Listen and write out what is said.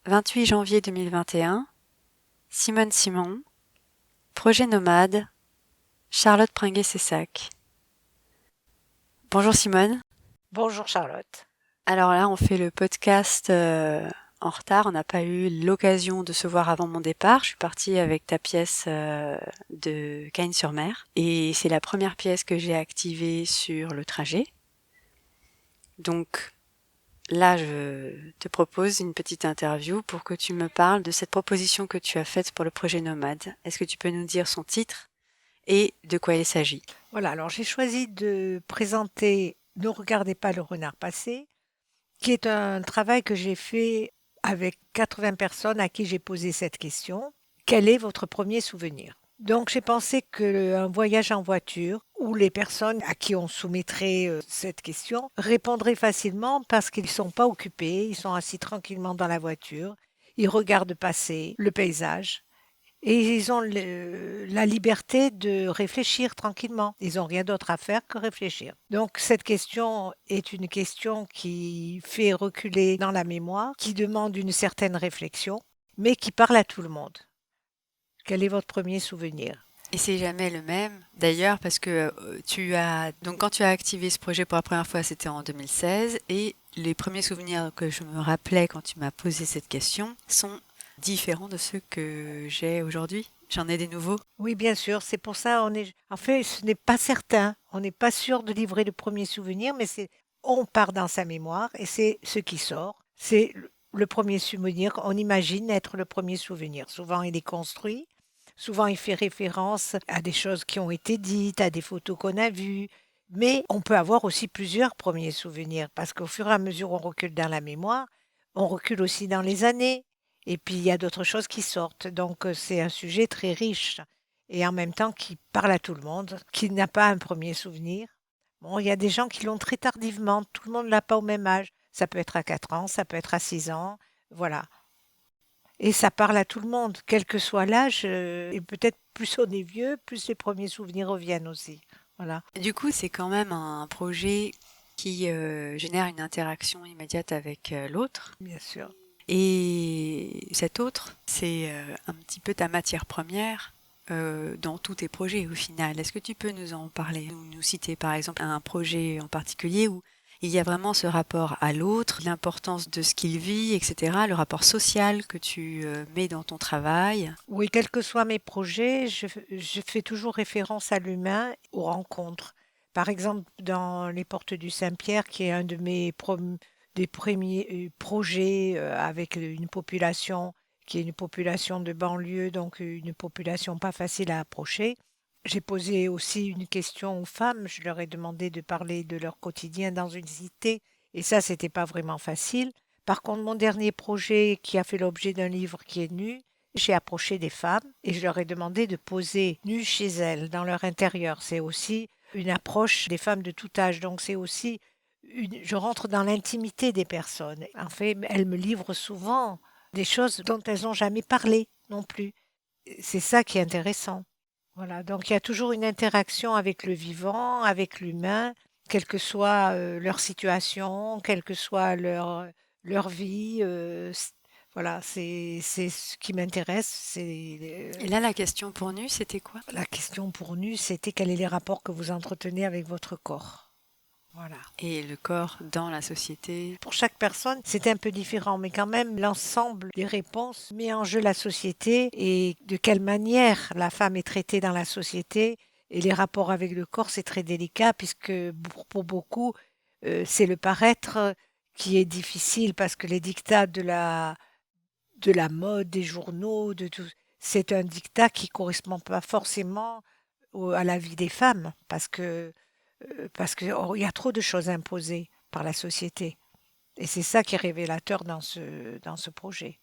28 janvier 2021, Simone Simon, Projet Nomade, Charlotte Pringuet-Sessac. Bonjour Simone. Bonjour Charlotte. Alors là, on fait le podcast en retard. On n'a pas eu l'occasion de se voir avant mon départ. Je suis partie avec ta pièce de Cagnes-sur-Mer. Et c'est la première pièce que j'ai activée sur le trajet. Donc là, je te propose une petite interview pour que tu me parles de cette proposition que tu as faite pour le projet Nomade. Est-ce que tu peux nous dire son titre et de quoi il s'agit? Voilà, alors j'ai choisi de présenter Ne regardez pas le renard passer, qui est un travail que j'ai fait avec 80 personnes à qui j'ai posé cette question. Quel est votre premier souvenir? Donc j'ai pensé qu'un voyage en voiture, où les personnes à qui on soumettrait cette question répondraient facilement parce qu'ils ne sont pas occupés, ils sont assis tranquillement dans la voiture, ils regardent passer le paysage. Et ils ont la liberté de réfléchir tranquillement. Ils n'ont rien d'autre à faire que réfléchir. Donc cette question est une question qui fait reculer dans la mémoire, qui demande une certaine réflexion, mais qui parle à tout le monde. Quel est votre premier souvenir? Et c'est jamais le même, d'ailleurs, parce que donc quand tu as activé ce projet pour la première fois, c'était en 2016, et les premiers souvenirs que je me rappelais quand tu m'as posé cette question sont différents de ceux que j'ai aujourd'hui. J'en ai des nouveaux. Oui, bien sûr, c'est pour ça en fait, ce n'est pas certain. On n'est pas sûr de livrer le premier souvenir, mais on part dans sa mémoire et c'est ce qui sort. C'est le premier souvenir. On imagine être le premier souvenir. Souvent, il est construit. Souvent, il fait référence à des choses qui ont été dites, à des photos qu'on a vues. Mais on peut avoir aussi plusieurs premiers souvenirs parce qu'au fur et à mesure où on recule dans la mémoire, on recule aussi dans les années. Et puis, il y a d'autres choses qui sortent. Donc, c'est un sujet très riche et en même temps qui parle à tout le monde, qui n'a pas un premier souvenir. Bon, il y a des gens qui l'ont très tardivement. Tout le monde ne l'a pas au même âge. Ça peut être à 4 ans, ça peut être à 6 ans. Voilà. Et ça parle à tout le monde, quel que soit l'âge. Et peut-être plus on est vieux, plus les premiers souvenirs reviennent aussi. Voilà. Du coup, c'est quand même un projet qui génère une interaction immédiate avec l'autre. Bien sûr. Et cet autre, c'est un petit peu ta matière première dans tous tes projets au final. Est-ce que tu peux nous en parler, nous citer par exemple un projet en particulier où il y a vraiment ce rapport à l'autre, l'importance de ce qu'il vit, etc., le rapport social que tu mets dans ton travail. Oui, quels que soient mes projets, je fais toujours référence à l'humain, aux rencontres. Par exemple, dans Les Portes du Saint-Pierre, qui est un de des premiers projets avec une population qui est une population de banlieue, donc une population pas facile à approcher. J'ai posé aussi une question aux femmes. Je leur ai demandé de parler de leur quotidien dans une cité, et ça, c'était pas vraiment facile. Par contre, mon dernier projet, qui a fait l'objet d'un livre qui est nu, j'ai approché des femmes et je leur ai demandé de poser nues chez elles, dans leur intérieur. C'est aussi une approche des femmes de tout âge. Donc c'est aussi je rentre dans l'intimité des personnes. En fait, elles me livrent souvent des choses dont elles n'ont jamais parlé non plus. C'est ça qui est intéressant. Voilà. Donc il y a toujours une interaction avec le vivant, avec l'humain, quelle que soit leur situation, quelle que soit leur vie. Voilà, c'est ce qui m'intéresse. Et là, la question pour nu, c'était quoi? La question pour nous, c'était quels sont les rapports que vous entretenez avec votre corps. Voilà. Et le corps dans la société. Pour chaque personne, c'est un peu différent, mais quand même, l'ensemble des réponses met en jeu la société et de quelle manière la femme est traitée dans la société. Et les rapports avec le corps, c'est très délicat puisque pour beaucoup, c'est le paraître qui est difficile parce que les dictats de la mode, des journaux, de tout, c'est un dictat qui correspond pas forcément à la vie des femmes parce que il y a trop de choses imposées par la société. Et c'est ça qui est révélateur dans ce projet.